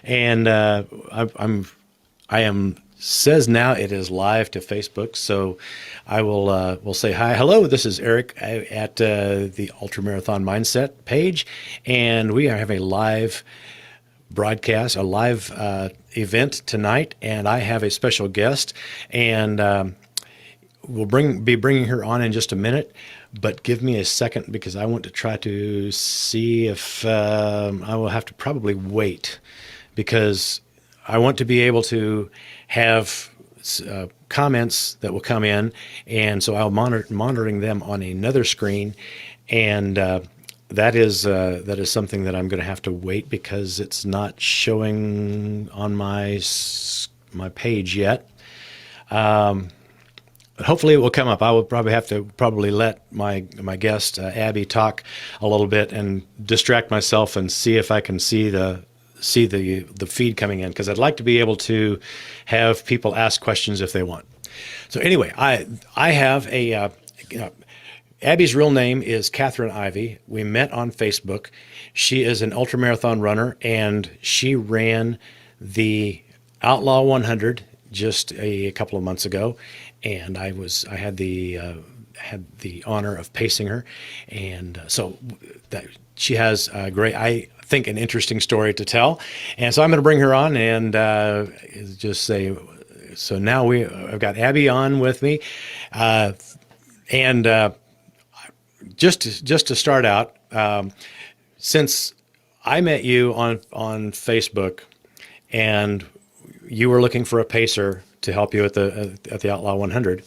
And I am says now it is live to Facebook, so I will say hi, hello. This is Eric at the Ultramarathon Mindset page, and we are having a live broadcast, a live event tonight, and I have a special guest, and we'll be bringing her on in just a minute. But give me a second because I want to try to see if I will have to probably wait because I want to be able to have comments that will come in, and so I'll monitoring them on another screen, and that is something that I'm going to have to wait because it's not showing on my page yet. Hopefully it will come up. I will probably have to let my guest Abby talk a little bit and distract myself and see if I can see the feed coming in because I'd like to be able to have people ask questions if they want. So anyway, I have a Abby's real name is Catherine Ivy. We met on Facebook. She is an ultramarathon runner and she ran the Outlaw 100 just a couple of months ago, and I had the honor of pacing her, and so that she has a great, I think, an interesting story to tell, and so I'm going to bring her on and just say. So now I've got Abby on with me, and just to start out, since I met you on Facebook, and you were looking for a pacer to help you at the Outlaw 100,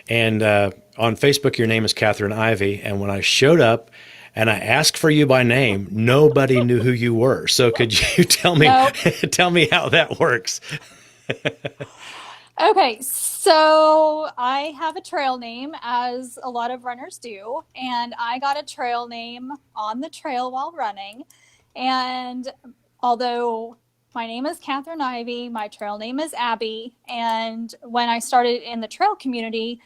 and on Facebook your name is Catherine Ivy, and when I showed up and I asked for you by name, nobody knew who you were. So could you tell me Nope. tell me how that works? Okay, so I have a trail name, as a lot of runners do, and I got a trail name on the trail while running. And although my name is Catherine Ivy, my trail name is Abby, and when I started in the trail community,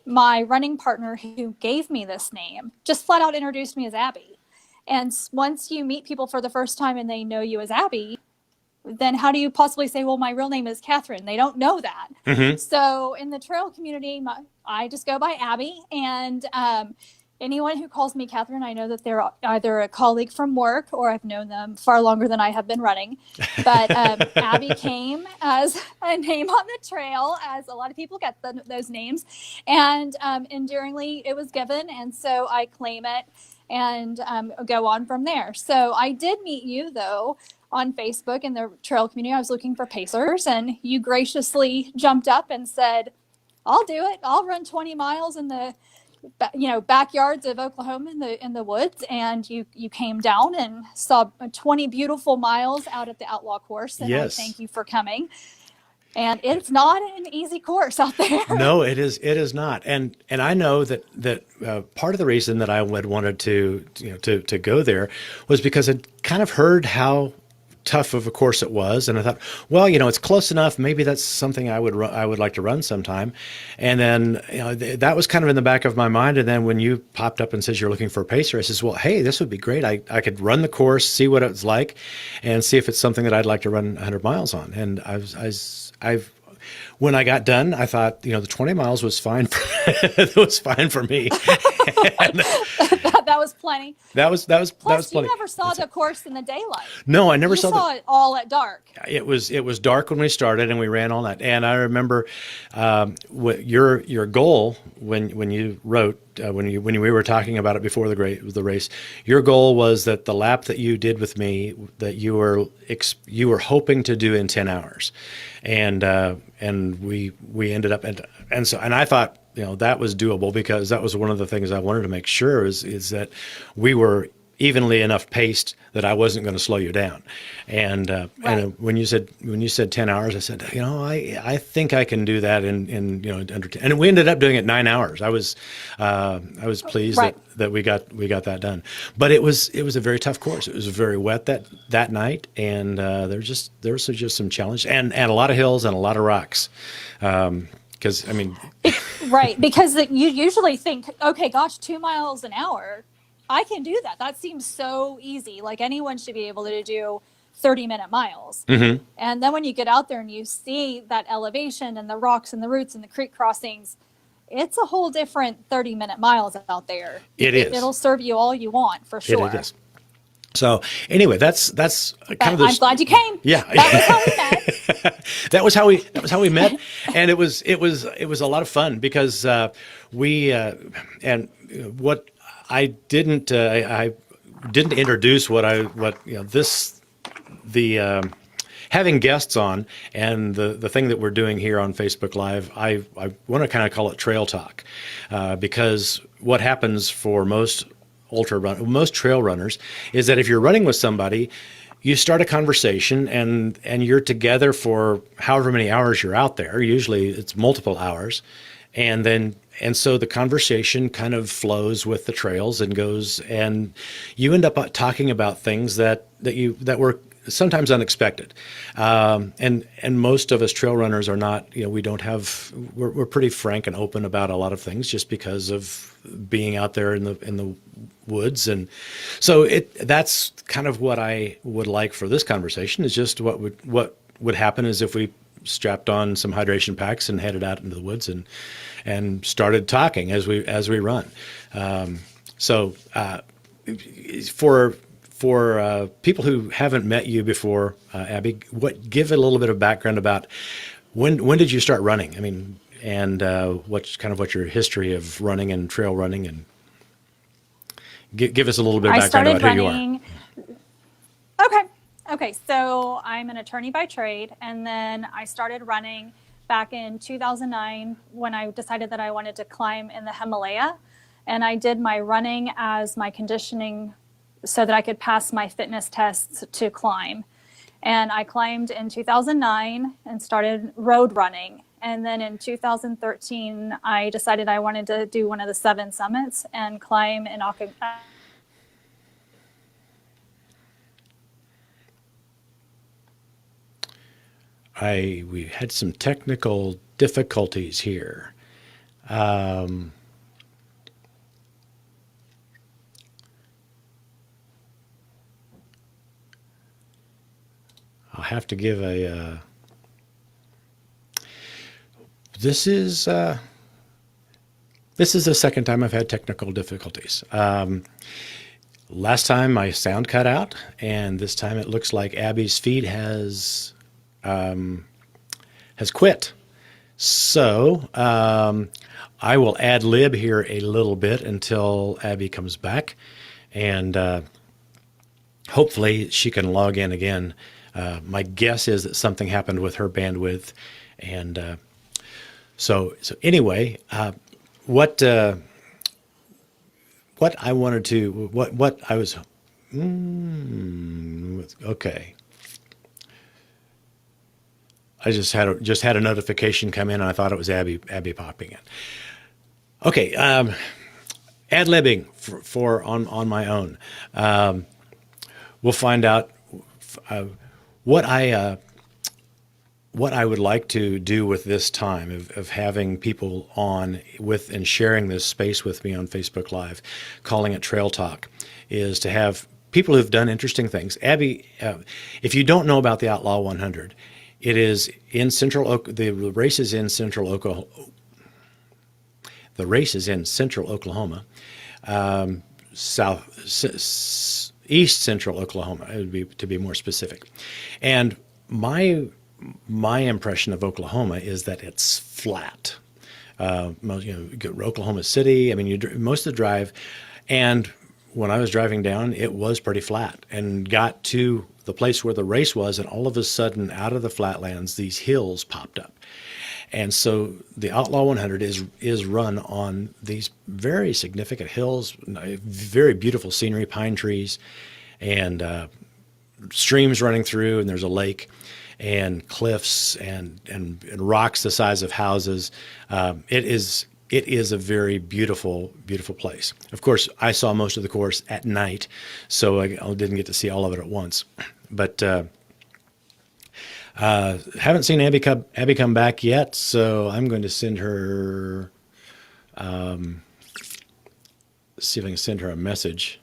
my running partner who gave me this name just flat out introduced me as Abby. And once you meet people for the first time and they know you as Abby, then how do you possibly say, well, my real name is Catherine? They don't know that. Mm-hmm. So in the trail community, I just go by Abby. And anyone who calls me Catherine, I know that they're either a colleague from work or I've known them far longer than I have been running. But Abby came as a name on the trail, as a lot of people get those names. And endearingly, it was given. And so I claim it and go on from there. So I did meet you, though, on Facebook in the trail community. I was looking for pacers, and you graciously jumped up and said, I'll do it. I'll run 20 miles in the backyards of Oklahoma in the woods. And you came down and saw 20 beautiful miles out at the Outlaw course. And I Yes. thank you for coming. And it's not an easy course out there. No, it is. It is not. And I know that part of the reason that I wanted to go there was because I'd kind of heard how tough of a course it was, and I thought, well, it's close enough. Maybe that's something I would like to run sometime. And then that was kind of in the back of my mind. And then when you popped up and says you're looking for a pacer, I says, well, hey, this would be great. I could run the course, see what it's like, and see if it's something that I'd like to run 100 miles on. And I've when I got done, I thought, the 20 miles was fine. It was fine for me. And That was plenty. that was Plus, you plenty. never saw the course in the daylight. No, I never You saw saw it all at dark. It was dark when we started, and we ran all night. And I remember what your goal when you wrote when we were talking about it before the race. Your goal was that the lap that you did with me, that you were hoping to do in 10 hours, and we ended up and I thought that was doable because that was one of the things I wanted to make sure is that we were evenly enough paced that I wasn't going to slow you down. And Right. when you said 10 hours, I said, I think I can do that in under 10. And we ended up doing it 9 hours. I was pleased Right. that we got that done. But it was a very tough course. It was very wet that night, and there was just some challenge and a lot of hills and a lot of rocks. Because Right, because you usually think, okay, gosh, 2 miles an hour, I can do that. That seems so easy. Like anyone should be able to do 30-minute miles. Mm-hmm. And then when you get out there and you see that elevation and the rocks and the roots and the creek crossings, it's a whole different 30-minute miles out there. It is. It'll serve you all you want, for sure. It is. So anyway, that's kind of the. I'm glad you came. Yeah, That was how we met. that was how we met, and it was a lot of fun because we and what I didn't introduce having guests on, and the thing that we're doing here on Facebook Live, I want to kind of call it trail talk, because what happens for most trail runners is that if you're running with somebody, you start a conversation and you're together for however many hours you're out there. Usually it's multiple hours. And so the conversation kind of flows with the trails and goes, and you end up talking about things that were sometimes unexpected. And most of us trail runners are not, we're pretty frank and open about a lot of things just because of being out there in the woods. And so that's kind of what I would like for this conversation, is just what would happen is if we strapped on some hydration packs and headed out into the woods and started talking as we run. For people who haven't met you before, Abby, give a little bit of background about when did you start running? I mean, and what's your history of running and trail running, and give us a little bit of background about who you are. Okay. So I'm an attorney by trade, and then I started running back in 2009 when I decided that I wanted to climb in the Himalaya, and I did my running as my conditioning so that I could pass my fitness tests to climb. And I climbed in 2009 and started road running. And then in 2013, I decided I wanted to do one of the 7 summits and climb in Aconcagua. We had some technical difficulties here. I'll have to give this is the second time I've had technical difficulties. Last time my sound cut out, and this time it looks like Abby's feed has quit. So I will ad lib here a little bit until Abby comes back, and hopefully she can log in again. My guess is that something happened with her bandwidth, and so anyway, what I wanted to what I was okay. I just had a notification come in, and I thought it was Abby popping in. Okay, ad-libbing for on my own. We'll find out what I would like to do with this time of having people on with and sharing this space with me on Facebook Live, calling it Trail Talk, is to have people who've done interesting things. Abby, if you don't know about the Outlaw 100, it is in the race is in central Oklahoma. The race is in central Oklahoma, east central Oklahoma. It would be, to be more specific. And my impression of Oklahoma is that it's flat. Oklahoma City. I mean, most of the drive, and when I was driving down, it was pretty flat, and got to the place where the race was, and all of a sudden, out of the flatlands, these hills popped up. And so the Outlaw 100 is run on these very significant hills, very beautiful scenery, pine trees, and streams running through, and there's a lake, and cliffs, and rocks the size of houses. It is a very beautiful, beautiful place. Of course, I saw most of the course at night, so I didn't get to see all of it at once. But haven't seen Abby come back yet, so I'm going to send her. See if I can send her a message.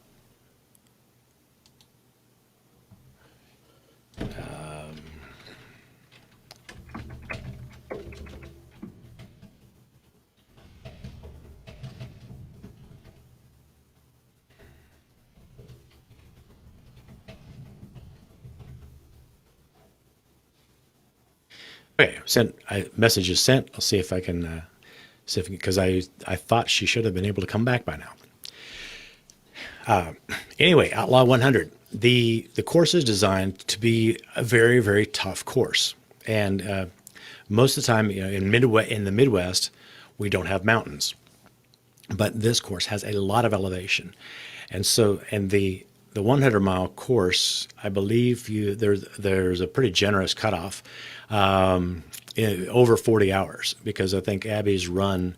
Okay, message is sent. I'll see if I can, see if because I thought she should have been able to come back by now. Anyway, Outlaw 100. The course is designed to be a very, very tough course, and most of the time, in the Midwest, we don't have mountains, but this course has a lot of elevation, and the 100-mile course, I believe there's a pretty generous cutoff, over 40 hours, because I think Abby's run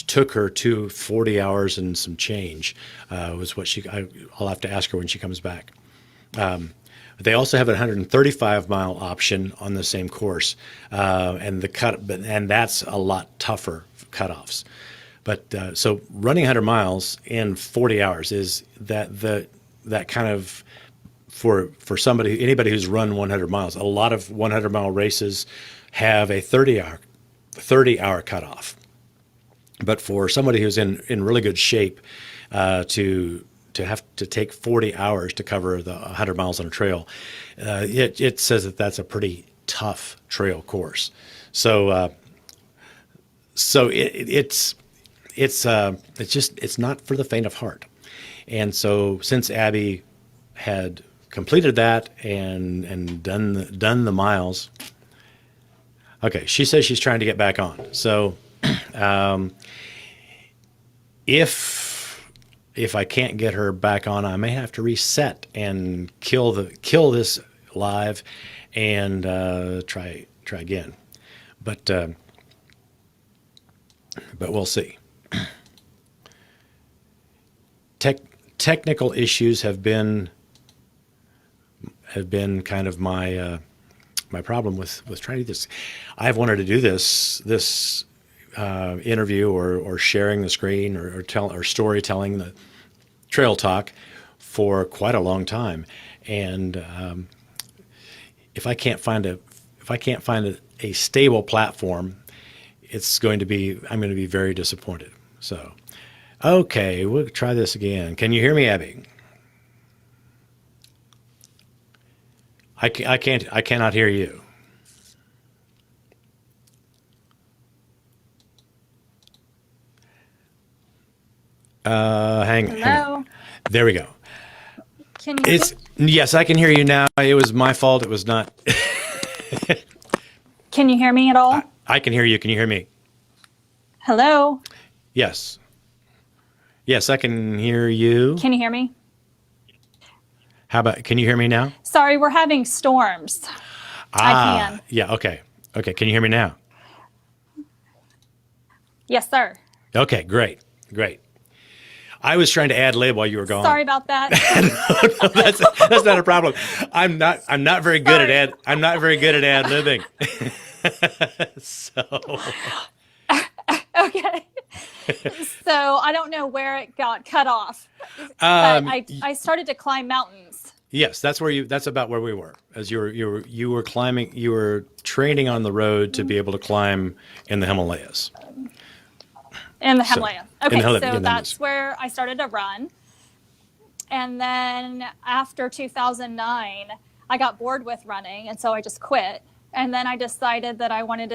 took her to 40 hours and some change, was what I'll have to ask her when she comes back. They also have a 135-mile option on the same course, and that's a lot tougher cutoffs. But so running 100 miles in 40 hours is that kind of for anybody who's run 100 miles. A lot of 100-mile races have a 30-hour cutoff. But for somebody who's in really good shape, to have to take 40 hours to cover the 100 miles on a trail, it says that that's a pretty tough trail course. So it's not for the faint of heart. And so since Abby had completed that and done the miles, okay, she says she's trying to get back on. So if I can't get her back on, I may have to reset and kill this live and try again. But we'll see. Technical issues have been kind of my problem with trying to do this. I've wanted to do this interview or sharing the screen or storytelling, the trail talk, for quite a long time, and if I can't find a stable platform, I'm going to be very disappointed. So, okay, we'll try this again. Can you hear me, Abby? I cannot hear you. Hang on. There we go. Can you hear me? Yes, I can hear you now. It was my fault. It was not. Can you hear me at all? I can hear you. Can you hear me? Hello? Yes. Yes, I can hear you. Can you hear me? Can you hear me now? Sorry, we're having storms. I can. Yeah, okay. Okay, can you hear me now? Yes, sir. Okay, great. I was trying to ad lib while you were gone. Sorry about that. No, that's not a problem. I'm not very good at ad libbing. So Okay. So I don't know where it got cut off. But I started to climb mountains. yes, that's about where we were. As you were climbing, you were training on the road to be able to climb in the Himalayas. In the Himalayas. Okay, so Himalayas. that's where I started to run. And then after 2009, I got bored with running, and so I just quit. And then I decided that I wanted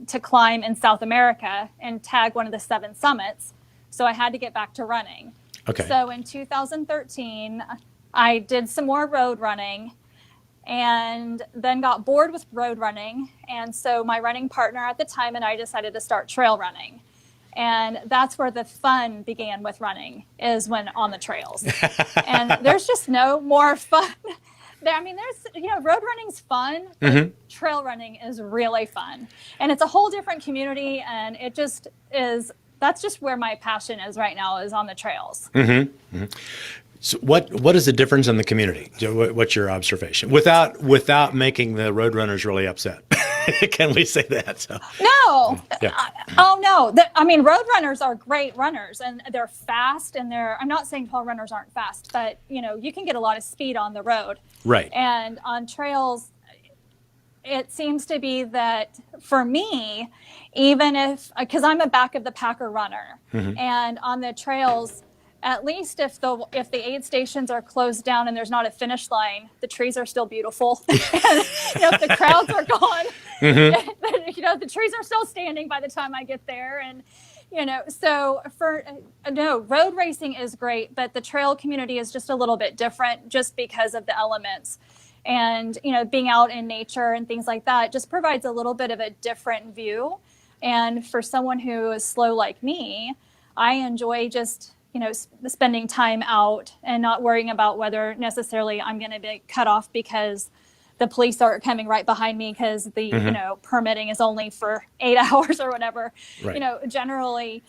to climb in South America and tag one of the 7 summits. So I had to get back to running. Okay. So in 2013, I did some more road running and then got bored with road running. And so my running partner at the time and I decided to start trail running. And that's where the fun began with running, is when on the trails. And there's just no more fun. Road running's fun, but trail running is really fun. And it's a whole different community, and it just is, that's just where my passion is right now, is on the trails. So what is the difference in the community? What's your observation? Without making the road runners really upset. Can we say that? So, No. yeah. Oh no. I mean, road runners are great runners, and they're fast, and I'm not saying trail runners aren't fast, but you can get a lot of speed on the road. Right. And on trails, it seems to be that for me, even if, because I'm a back of the packer runner, and on the trails, at least if the aid stations are closed down and there's not a finish line, the trees are still beautiful. And, if the crowds are gone, the trees are still standing by the time I get there. And so road racing is great, but the trail community is just a little bit different, just because of the elements. And being out in nature and things like that just provides a little bit of a different view. And for someone who is slow like me, I enjoy just spending time out and not worrying about whether necessarily I'm going to be cut off because the police are coming right behind me because the permitting is only for 8 hours or whatever. Right. Generally,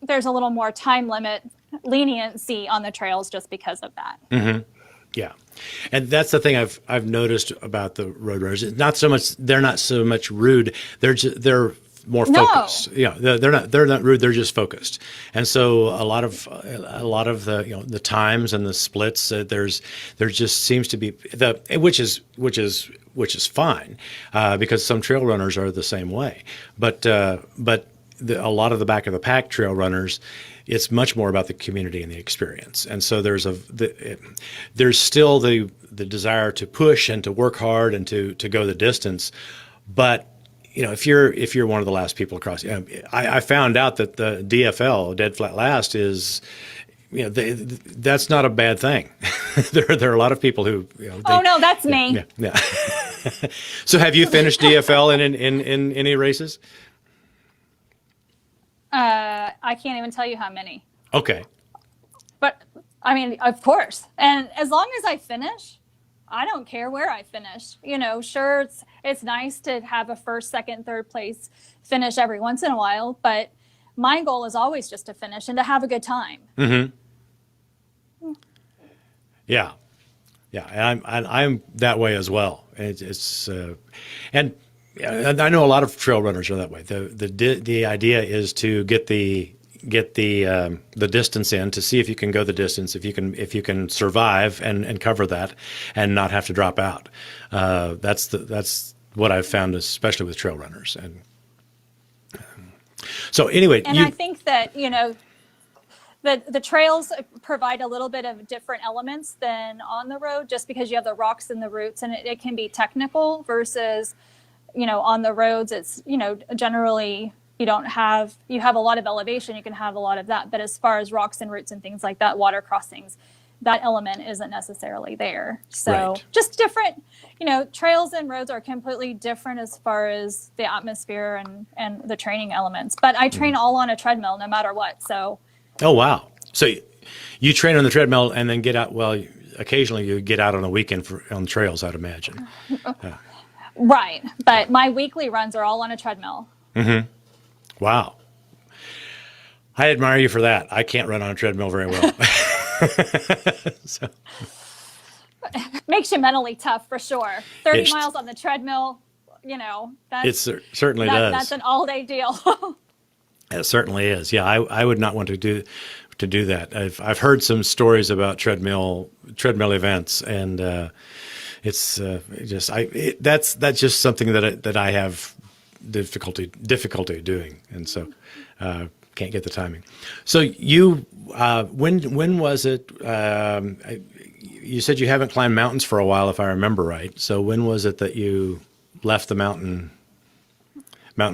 there's a little more time limit leniency on the trails just because of that. Yeah, and that's the thing I've noticed about the road runners. It's not so much they're not so much rude. They're more focused. Yeah, they're not rude. They're just focused. And so a lot of the the times and the splits, there just seems to be which is fine, because some trail runners are the same way. But a lot of the back of the pack trail runners, it's much more about the community and the experience. And so there's still the desire to push and to work hard and to go the distance. But if you're one of the last people across, I found out that the DFL, dead flat last, is that's not a bad thing. there are a lot of people who oh no, that's me. Yeah. So have you finished DFL in any races? I can't even tell you how many. Okay. But I mean, of course. And as long as I finish, I don't care where I finish. Sure, it's nice to have a first, second, third place finish every once in a while, but my goal is always just to finish and to have a good time. Yeah. And I'm that way as well. And I know a lot of trail runners are that way. The idea is to get the distance in, to see if you can go the distance, if you can survive and cover that and not have to drop out. That's what I've found, especially with trail runners. And so anyway, and I think that the trails provide a little bit of different elements than on the road, just because you have the rocks and the roots, and it can be technical versus on the roads, it's, generally you have a lot of elevation, you can have a lot of that. But as far as rocks and roots and things like that, water crossings, that element isn't necessarily there. So just different, trails and roads are completely different as far as the atmosphere and the training elements. But I train all on a treadmill no matter what. So. Oh, wow. So you train on the treadmill and then get out. Well, occasionally you get out on a weekend on trails, I'd imagine. Right. But my weekly runs are all on a treadmill. Wow. I admire you for that. I can't run on a treadmill very well. So. Makes you mentally tough for sure. 30 miles on the treadmill, it certainly does. That's an all-day deal. It certainly is. Yeah, I would not want to do that. I've heard some stories about treadmill events, and it's that's just something that I have difficulty doing, and so can't get the timing. So you when was it? You said you haven't climbed mountains for a while, if I remember right. So when was it that you left the mountain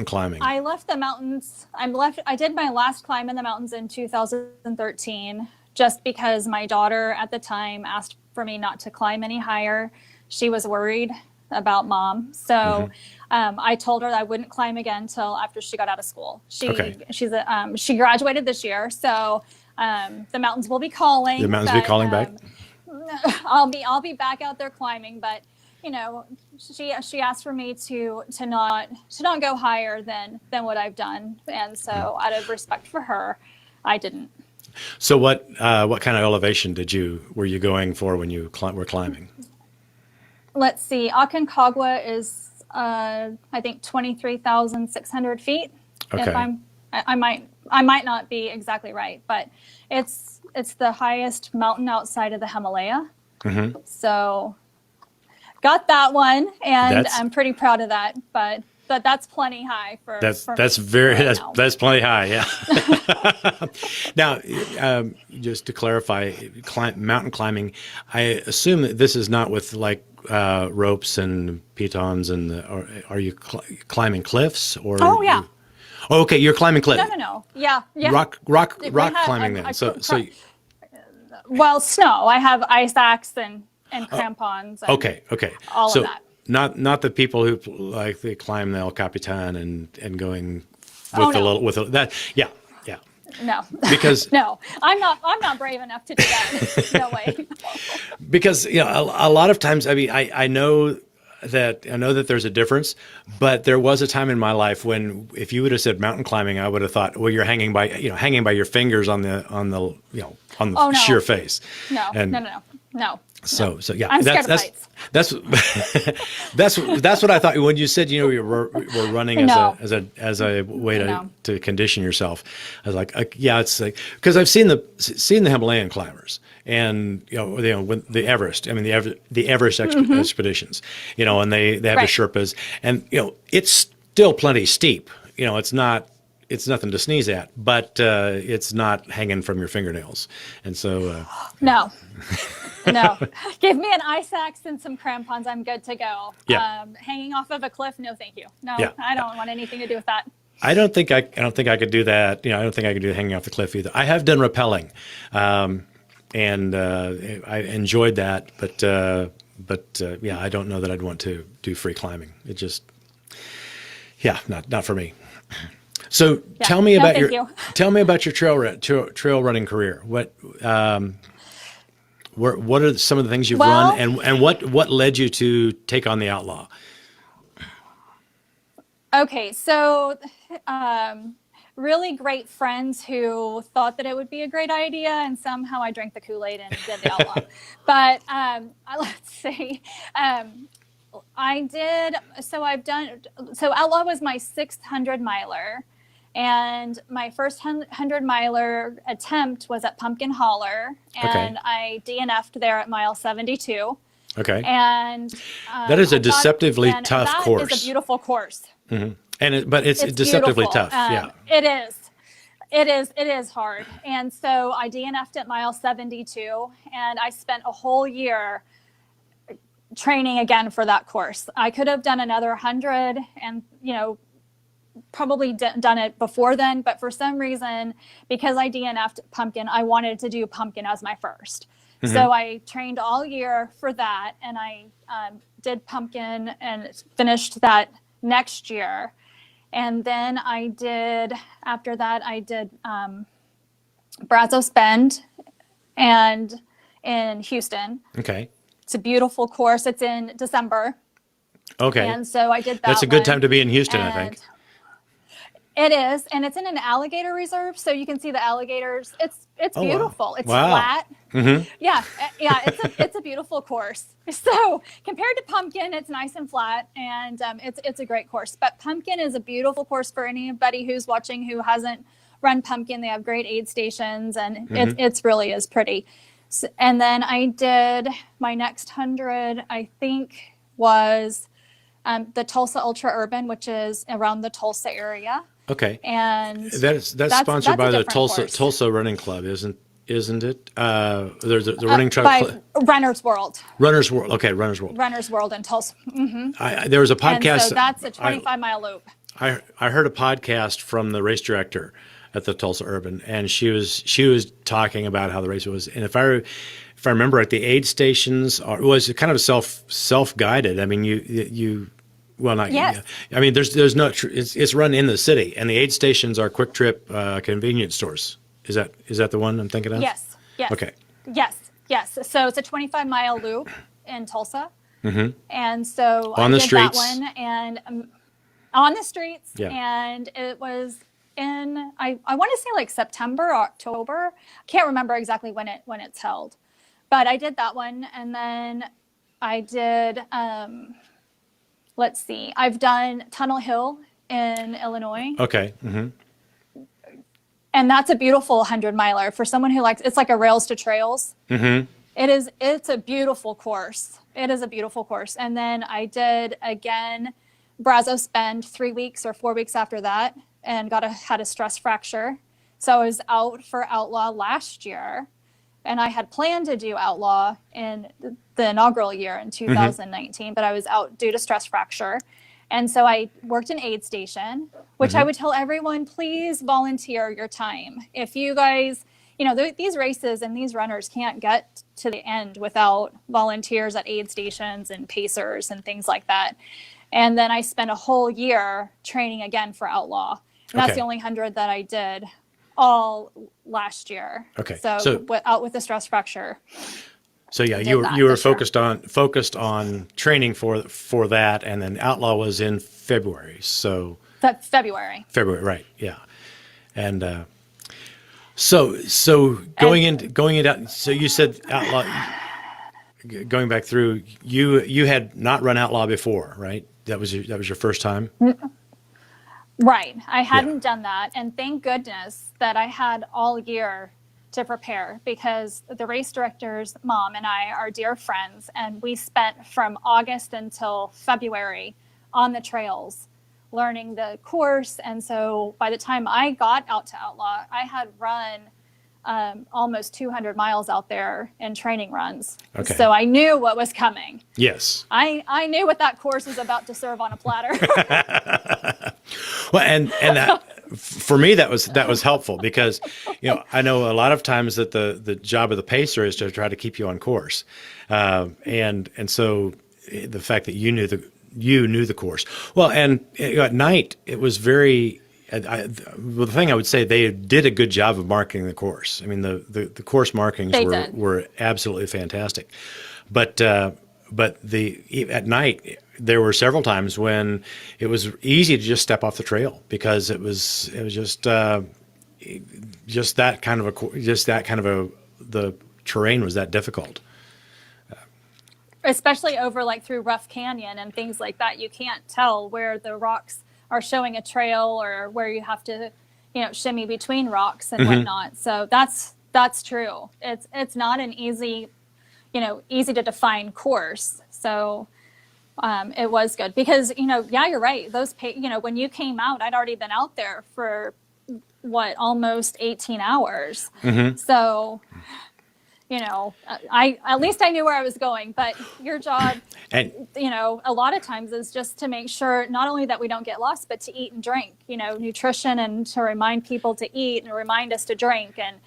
climbing? I left the mountains. I did my last climb in the mountains in 2013, just because my daughter at the time asked for me not to climb any higher. She was worried about Mom. So I told her that I wouldn't climb again until after she got out of school. She graduated this year. So the mountains will be calling. The mountains will be calling back? I'll be back out there climbing, but she asked for me to not go higher than what I've done, and so out of respect for her, I didn't. So what kind of elevation were you going for when you were climbing? Let's see, Aconcagua is I think 23,600 feet. Okay. If I might not be exactly right, but it's the highest mountain outside of the Himalaya. Mm-hmm. So got that one, and That's I'm pretty proud of that. But that's plenty high for that's me very right now. that's plenty high. Yeah. Now, just to clarify, mountain climbing. I assume that this is not with like ropes and pitons, and or are you climbing cliffs or? Oh yeah. Oh, okay, you're climbing cliff. No. Yeah. Rock We climbing then. Well, snow. I have ice axe and crampons. And Okay. All So of that. not the people who like they climb the El Capitan and going with Oh, the no. little with that. Yeah. No. Because No, I'm not brave enough to do that. No way. because a lot of times, I mean, I know that there's a difference, but there was a time in my life when if you would have said mountain climbing, I would have thought, well, you're hanging by your fingers on the on the Oh, no. sheer face. No. And No. So yeah, I'm scared of heights. that's what I thought when you said you were running No. as a way No. to condition yourself. I was like yeah, it's like because I've seen the Himalayan climbers and when the Everest. I mean the Everest expeditions. And they have the Right. Sherpas and it's still plenty steep. It's nothing to sneeze at, but it's not hanging from your fingernails, and so. No. Give me an ice axe and some crampons. I'm good to go. Yeah. Hanging off of a cliff? No, thank you. No, Yeah. I don't want anything to do with that. I don't think I could do that. I don't think I could do hanging off the cliff either. I have done rappelling, and I enjoyed that, but yeah, I don't know that I'd want to do free climbing. It just, not for me. So tell me about your trail running career. What are some of the things you've run, and what led you to take on the Outlaw? Okay, so really great friends who thought that it would be a great idea, and somehow I drank the Kool-Aid and did the Outlaw. But let's see. I did. So Outlaw was my 600 miler. And my first 100 miler attempt was at Pumpkin Holler, and I DNF'd there at mile 72. Okay. And that is a deceptively tough course. That is a beautiful course. Mm-hmm. But it's deceptively beautiful. tough. Yeah. It is. It is hard. And so I DNF'd at mile 72, and I spent a whole year training again for that course. I could have done another 100 and, probably done it before then, but for some reason, because I DNF'd Pumpkin, I wanted to do Pumpkin as my first. Mm-hmm. So I trained all year for that, and I did Pumpkin and finished that next year. And then after that, I did Brazos Bend and in Houston. Okay. It's a beautiful course. It's in December. Okay. And so I did that. That's a good time to be in Houston, I think. It is, and it's in an alligator reserve, so you can see the alligators. It's beautiful. Wow. It's flat. Mm-hmm. Yeah. It's a beautiful course. So compared to Pumpkin, it's nice and flat, and it's a great course. But Pumpkin is a beautiful course for anybody who's watching who hasn't run Pumpkin. They have great aid stations, and it's really is pretty. So, and then I did my next 100. I think was the Tulsa Ultra Urban, which is around the Tulsa area. Okay. And that's sponsored by the Tulsa Running Club, isn't it? There's the running truck by Runner's World. Runner's World. Okay, Runner's World. Runner's World in Tulsa. Mm-hmm. There was a podcast. And so that's a 25-mile loop. I heard a podcast from the race director at the Tulsa Urban, and she was talking about how the race was. And if I remember right, the aid stations was kind of self-guided. I mean, you. Well, not yes. I mean, there's no. It's run in the city, and the aid stations are quick trip convenience stores. Is that the one I'm thinking of? Yes. Okay. Yes. So it's a 25-mile loop in Tulsa, and so on the streets. That one, and on the streets, yeah. And it was in I want to say like September or October. I can't remember exactly when it's held, but I did that one, and then I did. let's see, I've done Tunnel Hill in Illinois. Okay. Mm-hmm. And that's a beautiful 100-miler for someone who likes, it's like a rails to trails. Mm-hmm. It's a beautiful course. It is a beautiful course. And then I did again Brazos Bend 3 weeks or 4 weeks after that, and had a stress fracture. So I was out for Outlaw last year, and I had planned to do Outlaw in the inaugural year in 2019, but I was out due to stress fracture. And so I worked an aid station, which I would tell everyone, please volunteer your time. If you guys, these races and these runners can't get to the end without volunteers at aid stations and pacers and things like that. And then I spent a whole year training again for Outlaw. And that's the only 100 that I did all last year. Okay. So out with the stress fracture. So yeah, you were focused on training for that, and then Outlaw was in February. So that's February. February, right? Yeah, and so going into so you said Outlaw. Going back through, you had not run Outlaw before, right? That was your first time. Right. I hadn't done that, and thank goodness that I had all year to prepare, because the race director's mom and I are dear friends, and we spent from August until February on the trails learning the course. And so by the time I got out to Outlaw, I had run almost 200 miles out there in training runs. Okay. So I knew what was coming. Yes. I knew what that course was about to serve on a platter. Well, and that, for me, that was helpful, because I know a lot of times that the job of the pacer is to try to keep you on course, and so the fact that you knew the course well, and at night it was very. The thing I would say, they did a good job of marking the course. I mean, the course markings were absolutely fantastic, but at night there were several times when it was easy to just step off the trail, because it was just that kind of the terrain was that difficult. Especially over through Rough Canyon and things like that, you can't tell where the rocks are showing a trail or where you have to, shimmy between rocks and whatnot. So that's true. It's not an easy to define course. So it was good, because, you're right. Those, when you came out, I'd already been out there for almost 18 hours. So, at least I knew where I was going. But your job, and a lot of times is just to make sure not only that we don't get lost, but to eat and drink, nutrition, and to remind people to eat and remind us to drink, and,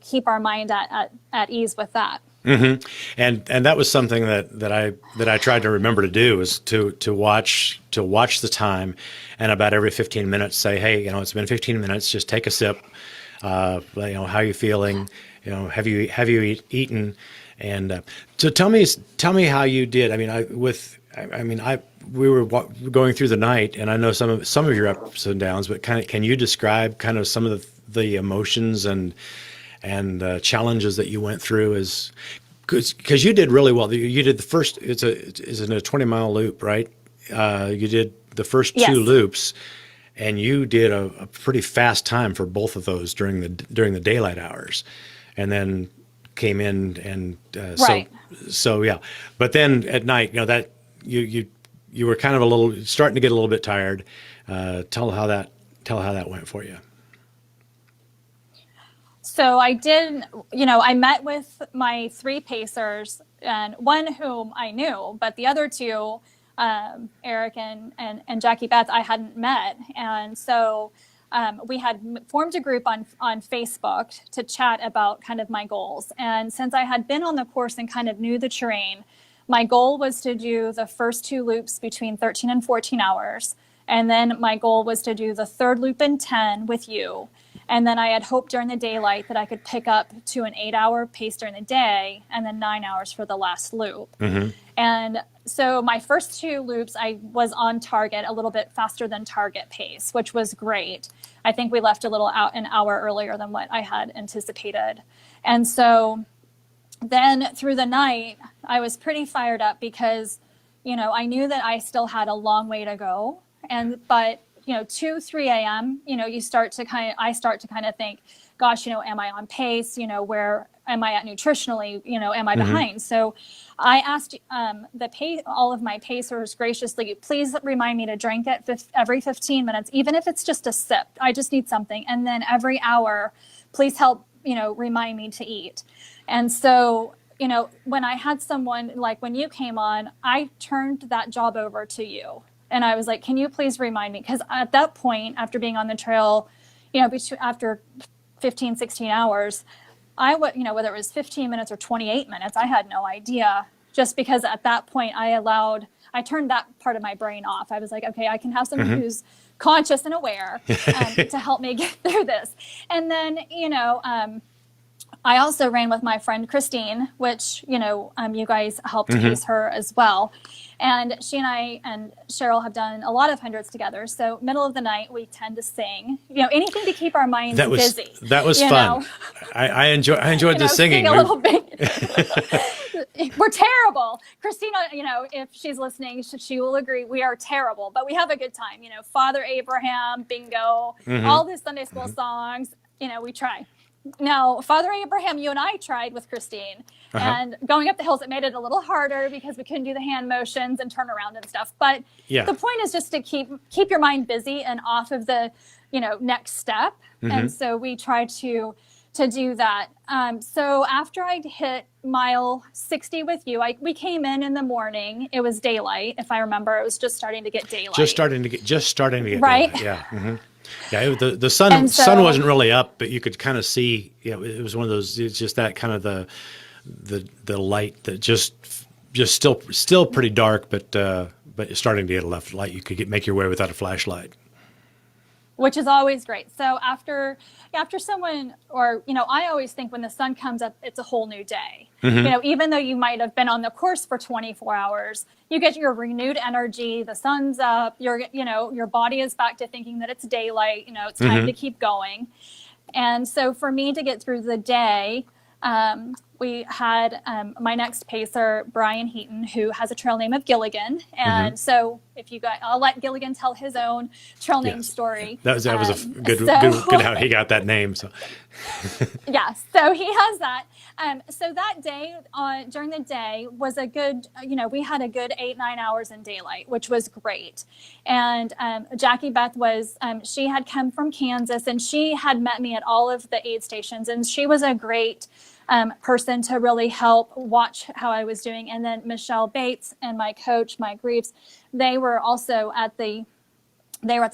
keep our mind at ease with that. Mm-hmm. And that was something that I tried to remember to do, is to watch the time, and about every 15 minutes say, hey, it's been 15 minutes, just take a sip. How are you feeling? Have you eaten? And so tell me how you did. I mean, we were going through the night, and I know some of your ups and downs, but can you describe kind of some of the emotions and challenges that you went through, because you did really well. You did the first. It's a 20-mile loop, right? You did the first two loops, and you did a pretty fast time for both of those during the daylight hours, and then came in and right. So yeah. But then at night, that you were kind of starting to get a little bit tired. Tell how that went for you. So I did, I met with my 3 pacers, and one whom I knew, but the other 2, Eric and Jackie Beth, I hadn't met. And so we had formed a group on Facebook to chat about kind of my goals. And since I had been on the course and kind of knew the terrain, my goal was to do the first 2 loops between 13 and 14 hours. And then my goal was to do the 3rd loop in 10 with you. And then I had hoped during the daylight that I could pick up to an 8-hour pace during the day, and then 9 hours for the last loop. Mm-hmm. And so my first 2 loops, I was on target, a little bit faster than target pace, which was great. I think we left an hour earlier than what I had anticipated. And so then through the night, I was pretty fired up, because I knew that I still had a long way to go. But 2, 3 a.m., I start to kind of think, gosh, am I on pace? Where am I at nutritionally? Am I behind? So I asked all of my pacers graciously, please remind me to drink it every 15 minutes, even if it's just a sip. I just need something. And then every hour, please help, remind me to eat. And so, when I had someone, like when you came on, I turned that job over to you. And I was like, can you please remind me? Because at that point, after being on the trail, after 15, 16 hours, whether it was 15 minutes or 28 minutes, I had no idea, just because at that point I turned that part of my brain off. I was like, okay, I can have someone who's conscious and aware to help me get through this. And then, I also ran with my friend Christine, which, you guys helped pace her as well. And she and I and Cheryl have done a lot of hundreds together. So middle of the night, we tend to sing, anything to keep our minds busy. That was fun. I enjoyed the singing. A little bit. We're terrible. Christina, if she's listening, she will agree. We are terrible, but we have a good time. Father Abraham, bingo, all the Sunday school songs, we try. Now, Father Abraham, you and I tried with Christine, and going up the hills, it made it a little harder because we couldn't do the hand motions and turn around and stuff. But the point is just to keep your mind busy and off of the, next step. And so we try to do that. So after I hit mile 60 with you, we came in the morning. It was daylight, if I remember. It was just starting to get daylight. Just starting to get right? Daylight. Yeah. Yeah, the sun wasn't really up, but you could kind of see. It was one of those. It's just that kind of the light that just still pretty dark, but it's starting to get enough light. You could make your way without a flashlight, which is always great. So after someone, or I always think when the sun comes up, it's a whole new day. Even though you might have been on the course for 24 hours, you get your renewed energy. The sun's up. Your body is back to thinking that it's daylight. It's time to keep going. And so for me to get through the day, we had my next pacer, Brian Heaton, who has a trail name of Gilligan. And so I'll let Gilligan tell his own trail name story. That was a good how he got that name. So so he has that. So that day, during the day, was a good, we had a good 8-9 hours in daylight, which was great. And Jackie Beth she had come from Kansas, and she had met me at all of the aid stations, and she was a great person to really help watch how I was doing. And then Michelle Bates and my coach, Mike Reeves, they were also at the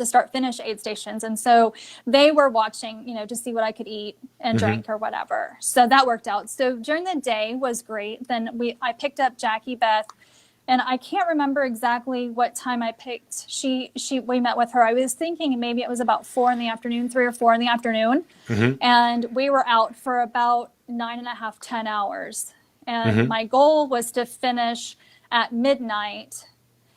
start-finish aid stations. And so they were watching, to see what I could eat and drink or whatever. So that worked out. So during the day was great. Then I picked up Jackie Beth, and I can't remember exactly what time I picked. We met with her. I was thinking maybe it was about 4 in the afternoon, 3 or 4 in the afternoon. And we were out for about 9.5, 10 hours. And my goal was to finish at midnight,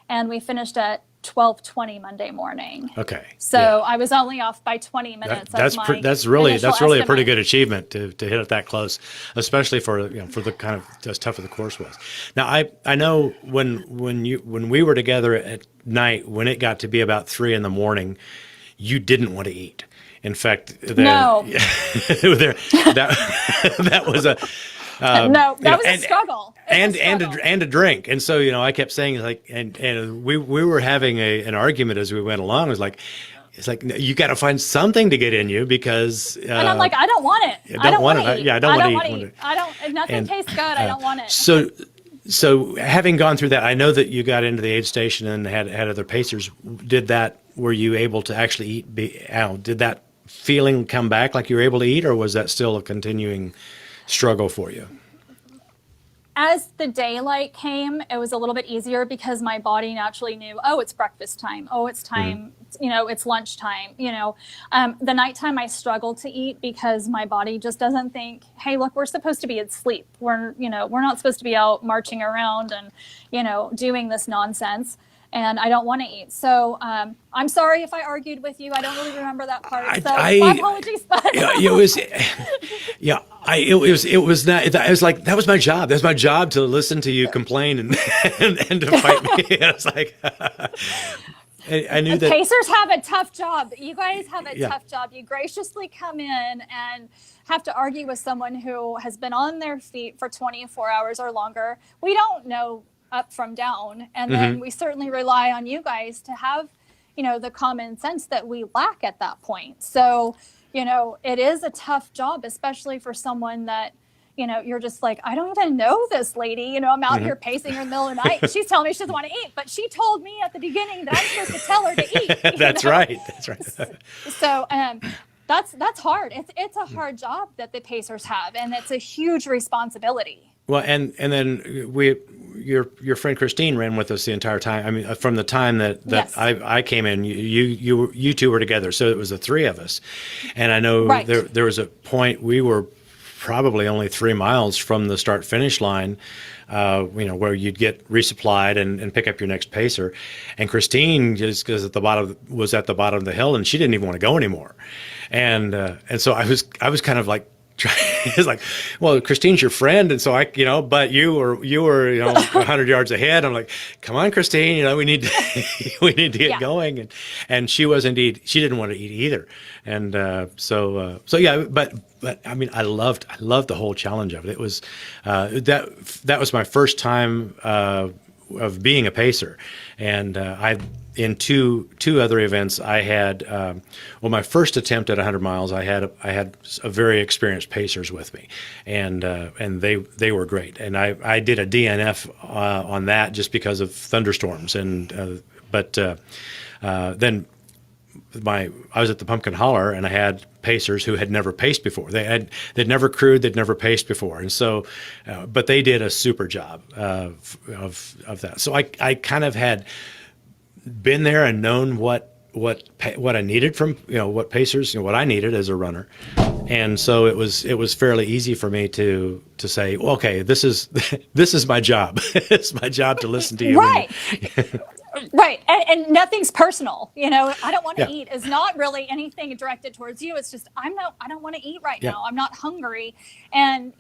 and we finished at 12:20 Monday morning. Okay. So I was only off by 20 minutes. That's really a pretty good achievement to hit it that close, especially for the kind of as tough as the course was. Now I know when we were together at night, when it got to be about 3 a.m, you didn't want to eat. In fact, no. that was a was a struggle. And a drink. And so, I kept saying and we were having an argument as we went along. It's like, you got to find something to get in you because. And I'm like, I don't want it. I don't want to eat. I don't want to eat. Nothing tastes good. I don't want it. So having gone through that, I know that you got into the aid station and had other pacers. Were you able to actually eat? Did that feeling come back like you were able to eat, or was that still a continuing struggle for you? As the daylight came, it was a little bit easier because my body naturally knew, it's breakfast time. It's time, it's lunchtime. The nighttime I struggled to eat because my body just doesn't think, hey, look, we're supposed to be asleep. We're not supposed to be out marching around and, doing this nonsense. and I don't want to eat. So I'm sorry if I argued with you. I don't really remember that part. So my apologies. But it was, yeah, it was not. It was like that was my job. That's my job to listen to you complain and and to fight me. It's like I knew that Pacers have a tough job. You guys have a tough job. You graciously come in and have to argue with someone who has been on their feet for 24 hours or longer. We don't know up from down, and then we certainly rely on you guys to have, the common sense that we lack at that point. So, it is a tough job, especially for someone that, you're just like, I don't even know this lady. I'm out here pacing her in the middle of the night. She's telling me she doesn't want to eat, but she told me at the beginning that I'm supposed to tell her to eat. That's right. That's right. So that's hard. It's a hard job that the Pacers have, and it's a huge responsibility. Well, and then your friend Christine ran with us the entire time. I mean, from the time that Yes. I came in, you two were together, so it was the three of us. And I know there was a point we were probably only 3 miles from the start finish line, where you'd get resupplied and pick up your next pacer. And Christine just was at the bottom of the hill, and she didn't even want to go anymore. And so I was kind of like. It's like, well, Christine's your friend, and so but you were 100 yards ahead. I'm like, come on, Christine, we need to get going, and she didn't want to eat either, and so yeah, but I mean, I loved the whole challenge of it. It was that was my first time of being a pacer, and in two other events, I had my first attempt at 100 miles. I had a very experienced pacers with me, and they were great. And I did a DNF on that just because of thunderstorms. And then I was at the Pumpkin Holler, and I had pacers who had never paced before. They'd never crewed, they'd never paced before, and so, but they did a super job of that. So I kind of had been there and known what I needed from what pacers, what I needed as a runner, and so it was fairly easy for me to say, well, okay, this is my job. It's my job to listen to you. Right. Right. And nothing's personal. I don't want to eat is not really anything directed towards you. It's just, I don't want to eat right now. I'm not hungry. And,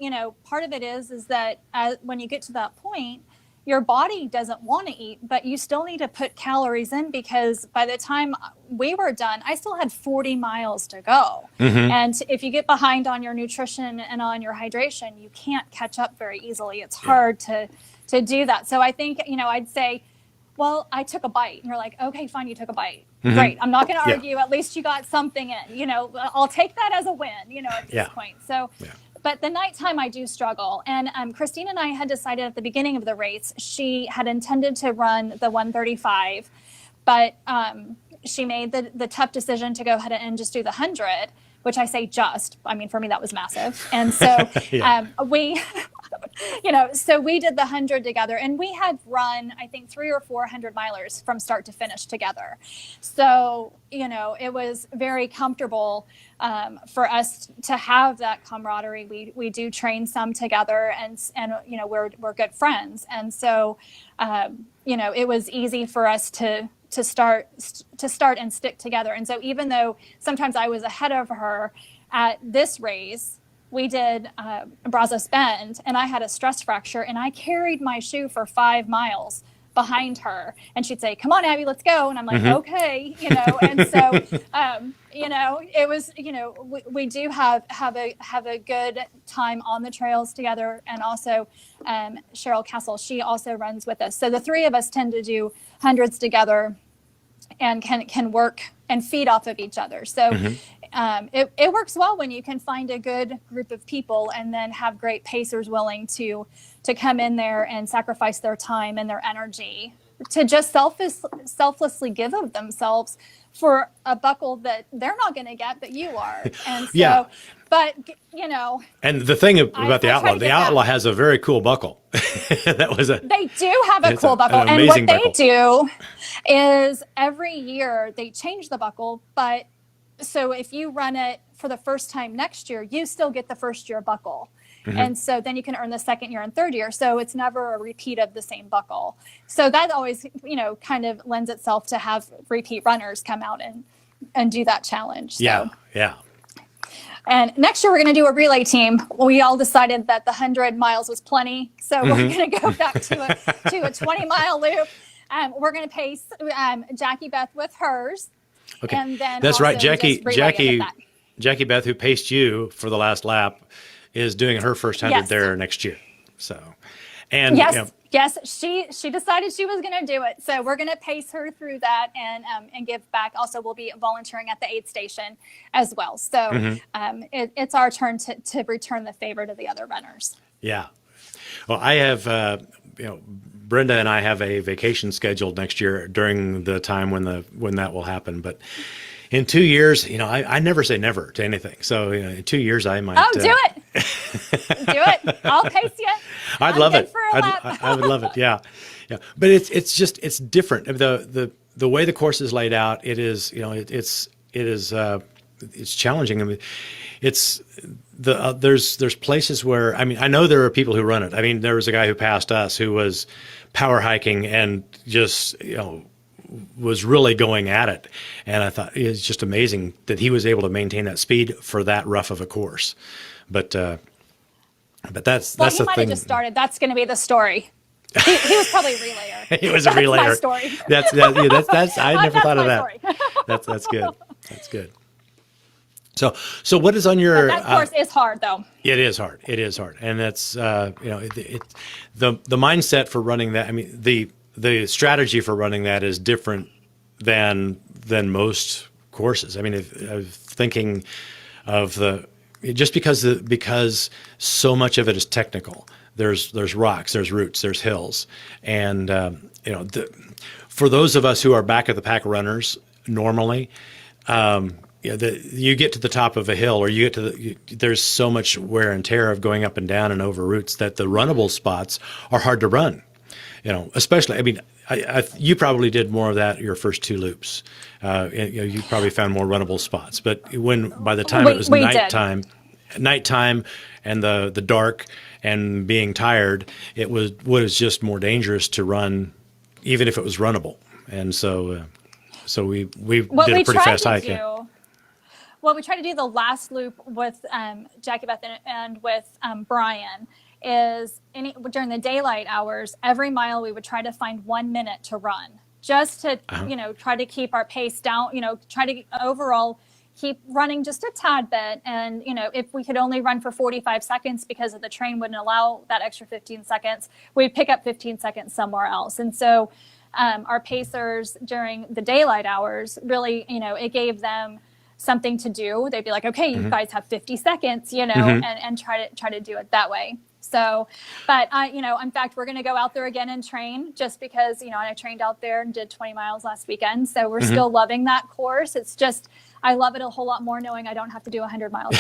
part of it is that when you get to that point, your body doesn't want to eat, but you still need to put calories in, because by the time we were done, I still had 40 miles to go. And if you get behind on your nutrition and on your hydration, you can't catch up very easily. It's hard to do that. So I think, I'd say, well, I took a bite. And you're like, okay, fine, you took a bite. Great. I'm not going to argue. At least you got something in. I'll take that as a win, at this point. So, but the nighttime I do struggle. And Christine and I had decided at the beginning of the race, she had intended to run the 135, but she made the tough decision to go ahead and just do the 100, which I say just. I mean, for me, that was massive. And so so we did the 100 together, and we had run, I think, 300 or 400 milers from start to finish together. So, it was very comfortable for us to have that camaraderie. We do train some together, and we're good friends. And so, it was easy for us to start and stick together. And so even though sometimes I was ahead of her at this race, we did Brazos Bend, and I had a stress fracture, and I carried my shoe for 5 miles behind her, and she'd say, "Come on, Abby, let's go." And I'm like, okay, and so, it was, we do have a good time on the trails together. And also, Cheryl Castle, she also runs with us. So the three of us tend to do hundreds together and can work and feed off of each other. So it works well when you can find a good group of people and then have great pacers willing to come in there and sacrifice their time and their energy to just selflessly give of themselves for a buckle that they're not going to get, but you are. And so, but And the thing about the Outlaw has a very cool buckle. They do have a cool buckle. And what they do is every year they change the buckle, so if you run it for the first time next year, you still get the first year buckle. And so then you can earn the second year and third year. So it's never a repeat of the same buckle. So that always, kind of lends itself to have repeat runners come out and do that challenge. So. Yeah. And next year we're going to do a relay team. We all decided that the 100 miles was plenty, so we're going to go back to a 20-mile loop. We're going to pace Jackie Beth with hers. Okay, and then that's right. Jackie Beth, who paced you for the last lap, is doing her first 100 there next year. So, and yes, she decided she was going to do it. So we're going to pace her through that and give back. Also, we'll be volunteering at the aid station as well. So it's our turn to return the favor to the other runners. Yeah. Well, I have, Brenda and I have a vacation scheduled next year during the time when that will happen. But in 2 years, I never say never to anything. So, in 2 years, I might. Oh, do it. Do it. I'll pace you. I'd love it. I would love it. Yeah. But it's different. The way the course is laid out, it is, it's challenging. I mean, there's places where, I know there are people who run it. I mean, there was a guy who passed us who was power hiking and just, was really going at it. And I thought it's just amazing that he was able to maintain that speed for that rough of a course. But that's he the thing. might have just started. That's going to be the story. He was probably a relayer. He was a relayer. That's my story. That's I never thought of that. That's good. That's good. So what is on your? That course is hard, though. It is hard, and that's the mindset for running that. I mean, the strategy for running that is different than most courses. I mean, if thinking of just because so much of it is technical. There's rocks, there's roots, there's hills, and for those of us who are back of the pack runners normally. You get to the top of a hill, or you get to there's so much wear and tear of going up and down and over roots that the runnable spots are hard to run. Especially, I mean, you probably did more of that your first two loops. You probably found more runnable spots. But by the time it was nighttime and the dark and being tired, it was just more dangerous to run, even if it was runnable. And so we did a pretty fast hike. Well, we tried to do the last loop with Jackie Beth and with Brian. Is during the daylight hours, every mile we would try to find 1 minute to run, just to try to keep our pace down. Try to overall keep running just a tad bit. And if we could only run for 45 seconds because of the train wouldn't allow that extra 15 seconds, we'd pick up 15 seconds somewhere else. And so our pacers during the daylight hours really, it gave them something to do. They'd be like, okay, you guys have 50 seconds, and try to do it that way. So, but in fact, we're going to go out there again and train just because, I trained out there and did 20 miles last weekend. So we're still loving that course. It's just, I love it a whole lot more knowing I don't have to do 100 miles.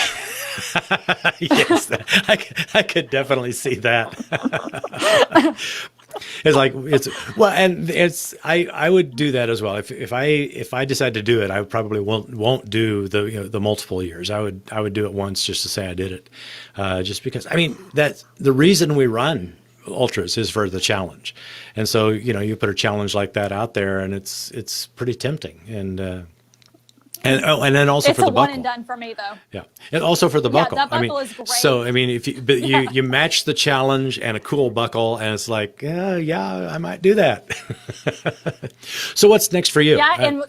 Yes, I could definitely see that. I would do that as well. If I decide to do it, I probably won't do the multiple years. I would do it once just to say I did it, just because. I mean, that's the reason we run ultras is for the challenge, and so you put a challenge like that out there, and it's pretty tempting, and then also it's for the buckle. It's a one and done for me, though. Yeah, and also for the buckle. That buckle is great. So if you match the challenge and a cool buckle, and it's like, yeah, I might do that. So what's next for you? Yeah, and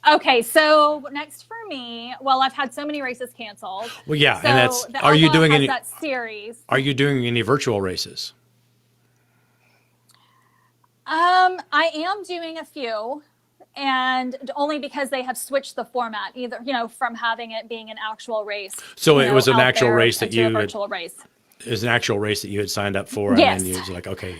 okay. So next for me, well, I've had so many races canceled. Well, yeah, so and that's. Are you doing any that series? Are you doing any virtual races? I am doing a few. And only because they have switched the format, either from having it being an actual race. So it was an actual race that you virtual race. It was an actual race that you had signed up for, yes. And then you was like, okay,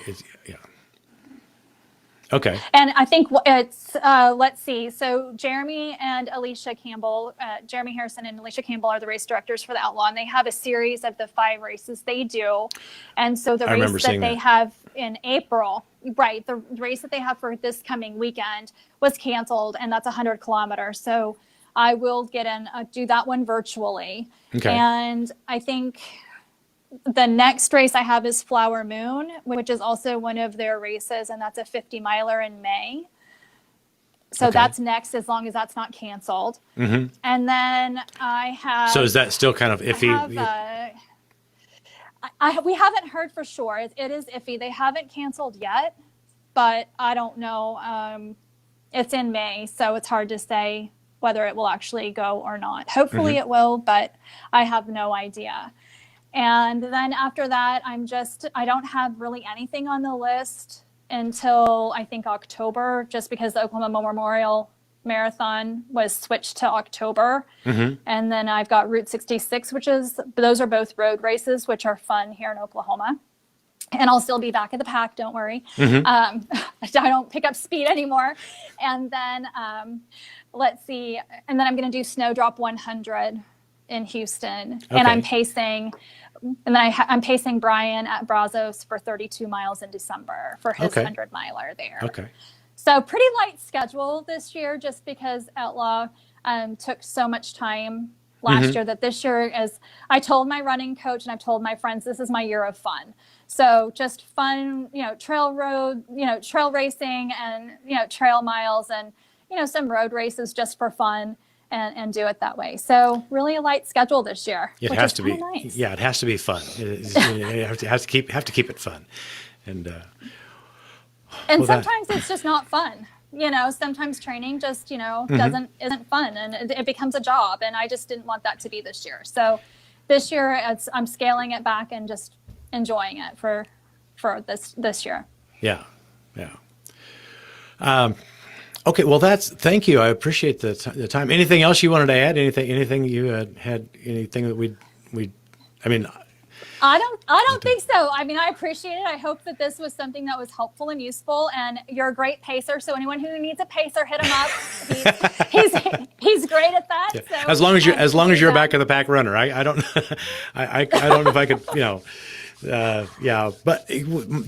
okay. And I think it's let's see. So Jeremy and Alicia Campbell, Jeremy Harrison and Alicia Campbell are the race directors for the Outlaw, and they have a series of the 5 races they do. And so the race that they have in April. Right. The race that they have for this coming weekend was canceled, and that's 100 kilometers. So I will get in, do that one virtually. Okay. And I think the next race I have is Flower Moon, which is also one of their races, and that's a 50 miler in May. So that's next, as long as that's not canceled. And then I have. So is that still kind of iffy? We haven't heard for sure. It is iffy. They haven't canceled yet, but I don't know. It's in May, so it's hard to say whether it will actually go or not. Hopefully it will, but I have no idea. And then after that, I don't have really anything on the list until I think October, just because the Oklahoma Memorial Marathon was switched to October. And then I've got Route 66, those are both road races, which are fun here in Oklahoma. And I'll still be back at the pack, don't worry. I don't pick up speed anymore. And then let's see. And then I'm going to do Snowdrop 100 in Houston. And I'm pacing. And then I'm pacing Brian at Brazos for 32 miles in December for his 100 miler there. So pretty light schedule this year, just because Outlaw took so much time last year, that this year, as I told my running coach and I've told my friends, this is my year of fun. So just fun, trail racing and, trail miles and, some road races just for fun. And do it that way. So really a light schedule this year. It has to be. Nice. Yeah, it has to be fun. You have to keep it fun. And sometimes it's just not fun. Sometimes training just isn't fun, and it becomes a job. And I just didn't want that to be this year. So this year I'm scaling it back and just enjoying it for this year. Yeah. Okay, well, thank you. I appreciate the time. Anything else you wanted to add? Anything you had anything that I don't think so. I appreciate it. I hope that this was something that was helpful and useful. And you're a great pacer, so anyone who needs a pacer, hit him up. He's great at that. Yeah. So as long as you're a back of the pack runner, I don't I don't know if I could but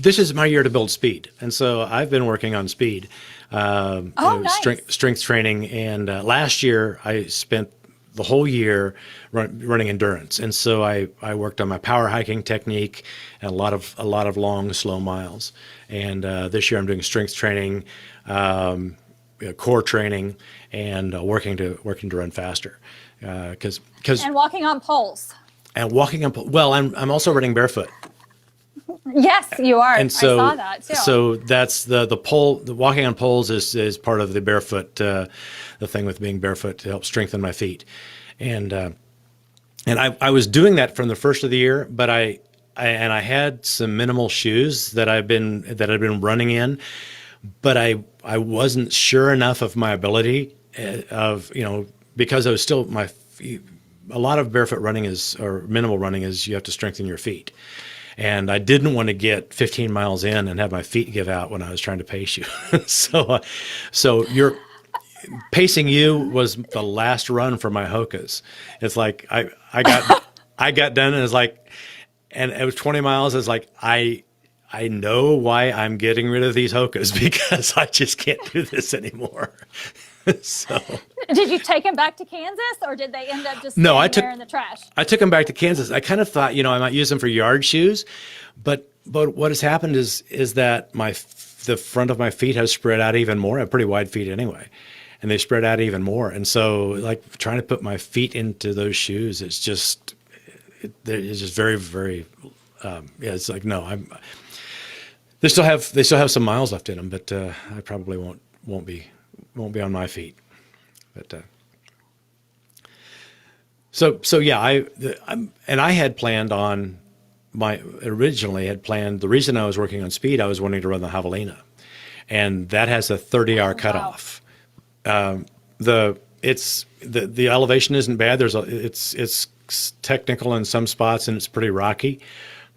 this is my year to build speed, and so I've been working on speed. Nice. Strength training, and last year I spent the whole year running endurance, and so I worked on my power hiking technique and a lot of long, slow miles. And this year I'm doing strength training, core training, and working to run faster. And walking on poles. Well, I'm also running barefoot. Yes, you are. And so, I saw that too. So that's the pole. The walking on poles is part of the barefoot, the thing with being barefoot to help strengthen my feet. And I was doing that from the first of the year, but I had some minimal shoes that I've been running in, but I wasn't sure enough of my ability because I was still a lot of barefoot running or minimal running is you have to strengthen your feet. And I didn't want to get 15 miles in and have my feet give out when I was trying to pace you. So pacing you was the last run for my Hokas. It's like I got done and and it was 20 miles. It's like I know why I'm getting rid of these Hokas, because I just can't do this anymore. So did you take them back to Kansas, or did they end up just there in the trash? I took them back to Kansas. I kind of thought, I might use them for yard shoes, but what has happened is that the front of my feet has spread out even more. I have pretty wide feet anyway, and they spread out even more. And so, trying to put my feet into those shoes, it's just very, very. It's like no. They still have some miles left in them, but I probably won't be on my feet. But I had planned on the reason I was working on speed, I was wanting to run the Javelina, and that has a 30-hour cutoff. The elevation isn't bad. It's technical in some spots and it's pretty rocky,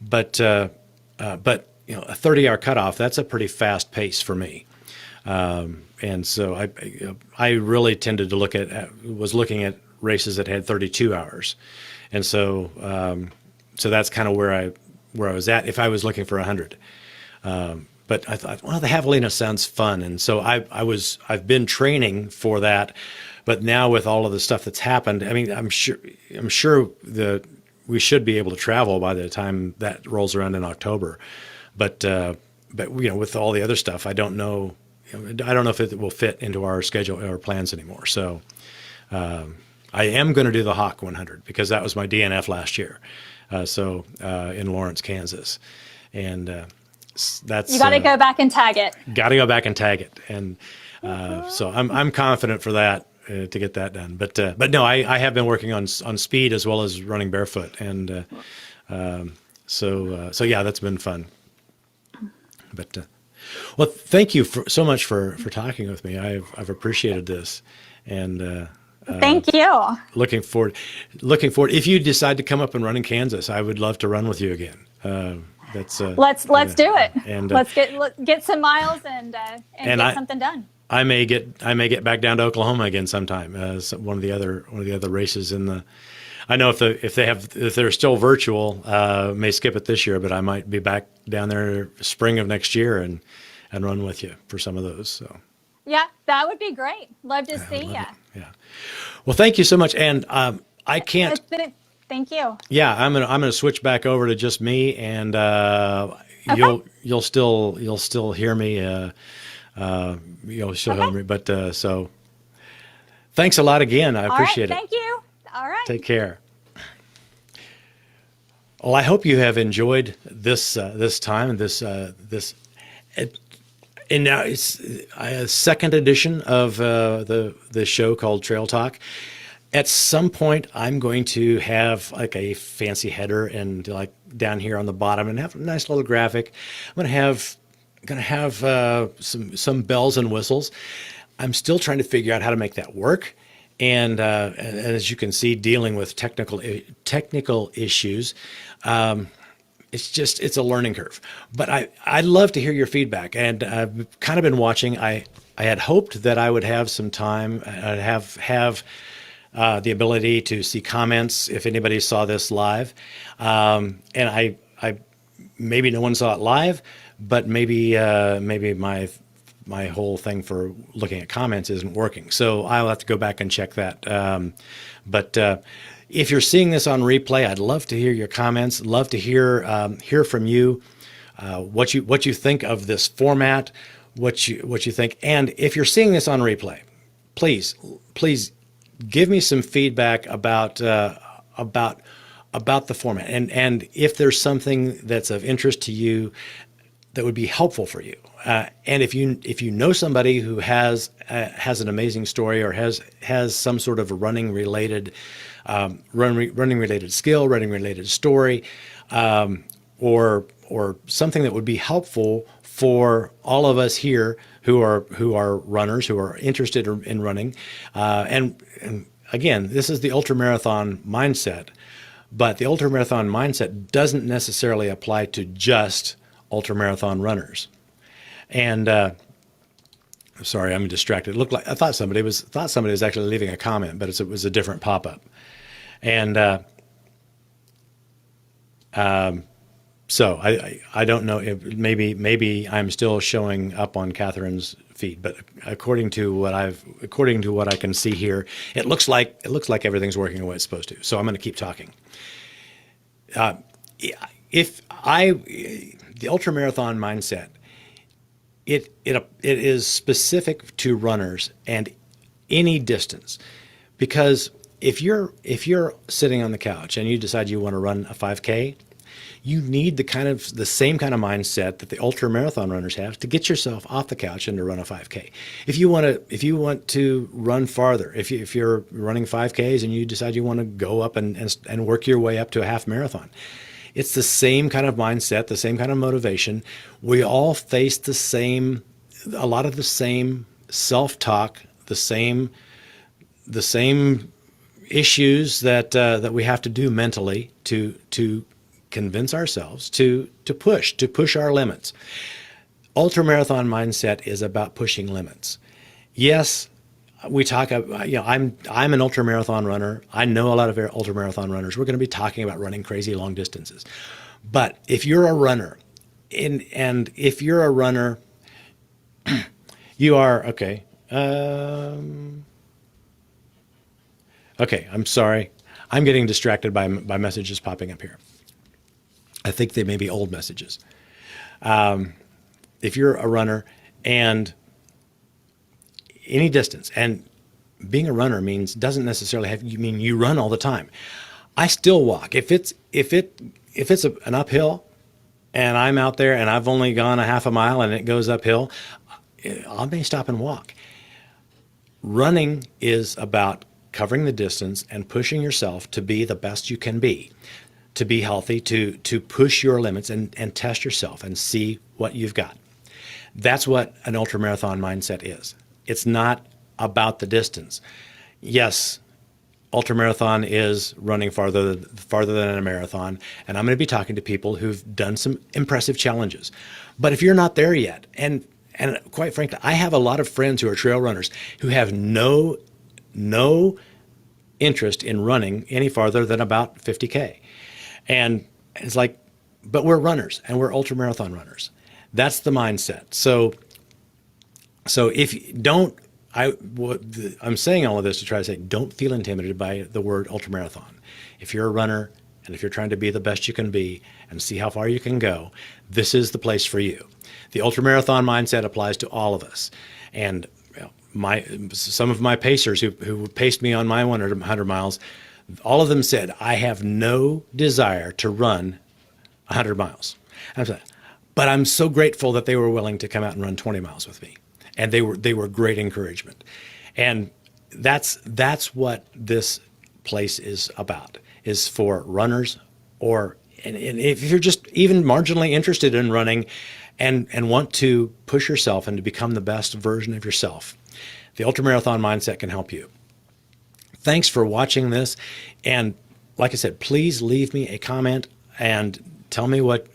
but a 30-hour cutoff, that's a pretty fast pace for me. And so I really tended to was looking at races that had 32 hours. And so that's kind of where I was at if I was looking for 100. But I thought, the Javelina sounds fun. And so I've been training for that, but now with all of the stuff that's happened, I'm sure we should be able to travel by the time that rolls around in October. But with all the other stuff, I don't know. I don't know if it will fit into our schedule or plans anymore. So I am going to do the Hawk 100 because that was my DNF last year. In Lawrence, Kansas, and that's You got to go back and tag it. Got to go back and tag it, and so I'm confident for that to get that done. But no, I have been working on speed as well as running barefoot, and so yeah, that's been fun. But well, thank you so much for talking with me. I've appreciated this, and thank you. Looking forward. If you decide to come up and run in Kansas, I would love to run with you again. Let's do it, and let's get some miles and get something done. I may get back down to Oklahoma again sometime. One of the other races in the. I know if they're still virtual, may skip it this year, but I might be back down there spring of next year and run with you for some of those. So. Yeah, that would be great. Love to see you. Yeah. Well, thank you so much, and I can't. Thank you. Yeah, I'm gonna switch back over to just me, and Okay. you'll still hear me. You'll still hear me, but so thanks a lot again. I appreciate it. Thank you. All right. Take care. Well, I hope you have enjoyed this time and this. And now it's a second edition of the show called Trail Talk. At some point, I'm going to have like a fancy header and like down here on the bottom, and have a nice little graphic. I'm gonna have some bells and whistles. I'm still trying to figure out how to make that work. And as you can see, dealing with technical issues. It's a learning curve, but I'd love to hear your feedback, and I've kind of been watching. I had hoped that I would have some time, I'd have the ability to see comments if anybody saw this live, and I maybe no one saw it live, but maybe my whole thing for looking at comments isn't working, so I'll have to go back and check that. But if you're seeing this on replay, I'd love to hear your comments. Love to hear from you, what you think of this format, what you think. And if you're seeing this on replay, please give me some feedback about the format, and if there's something that's of interest to you that would be helpful for you. And if you know somebody who has an amazing story or has some sort of running related skill, running related story, or something that would be helpful for all of us here who are runners, who are interested in running, and again, this is the ultramarathon mindset, but the ultramarathon mindset doesn't necessarily apply to just ultramarathon runners. And sorry, I'm distracted. It looked like I thought somebody was actually leaving a comment, but it was a different pop-up. And so I don't know if maybe I'm still showing up on Catherine's feed, but according to what I can see here, it looks like everything's working the way it's supposed to. So I'm going to keep talking. The ultramarathon mindset, it is specific to runners and any distance, because if you're sitting on the couch and you decide you want to run a 5K, you need the same kind of mindset that the ultramarathon runners have to get yourself off the couch and to run a 5K. If you want to run farther, if you're running 5Ks and you decide you want to go up and work your way up to a half marathon, it's the same kind of mindset, the same kind of motivation. We all face a lot of the same self-talk, the same issues that we have to do mentally to convince ourselves to push our limits. Ultramarathon mindset is about pushing limits. Yes, we talk about, I'm an ultramarathon runner. I know a lot of ultramarathon runners. We're going to be talking about running crazy long distances. But if you're a runner, and if you're a runner, you are, okay. Okay, I'm sorry. I'm getting distracted by messages popping up here. I think they may be old messages. If you're a runner and any distance, and being a runner doesn't necessarily mean you run all the time. I still walk. If it's an uphill and I'm out there and I've only gone a half a mile and it goes uphill, I may stop and walk. Running is about covering the distance and pushing yourself to be the best you can be, to be healthy, to push your limits and test yourself and see what you've got. That's what an ultramarathon mindset is. It's not about the distance. Yes, ultramarathon is running farther than a marathon, and I'm going to be talking to people who've done some impressive challenges. But if you're not there yet, and quite frankly, I have a lot of friends who are trail runners who have no interest in running any farther than about 50K. And it's like, but we're runners and we're ultramarathon runners. That's the mindset. So if you don't, I'm saying all of this to try to say, don't feel intimidated by the word ultramarathon. If you're a runner and if you're trying to be the best you can be and see how far you can go, this is the place for you. The ultramarathon mindset applies to all of us. And some of my pacers who paced me on my 100 miles, all of them said, I have no desire to run 100 miles. But I'm so grateful that they were willing to come out and run 20 miles with me. And they were great encouragement. And that's what this place is about, is for runners, and if you're just even marginally interested in running and want to push yourself and to become the best version of yourself. The ultramarathon mindset can help you. Thanks for watching this. And like I said, please leave me a comment and tell me what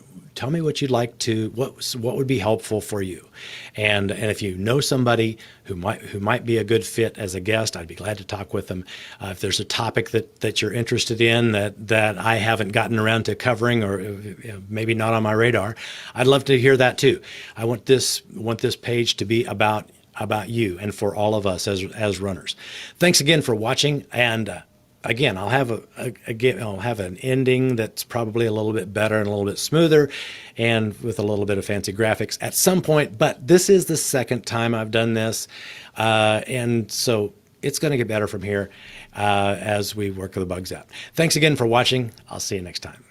you'd like to, what would be helpful for you. And if you know somebody who might be a good fit as a guest, I'd be glad to talk with them. If there's a topic that you're interested in that I haven't gotten around to covering, or maybe not on my radar, I'd love to hear that too. I want this page to be about you and for all of us as runners. Thanks again for watching. And again, I'll have an ending that's probably a little bit better and a little bit smoother, and with a little bit of fancy graphics at some point. But this is the second time I've done this, and so it's going to get better from here as we work the bugs out. Thanks again for watching. I'll see you next time.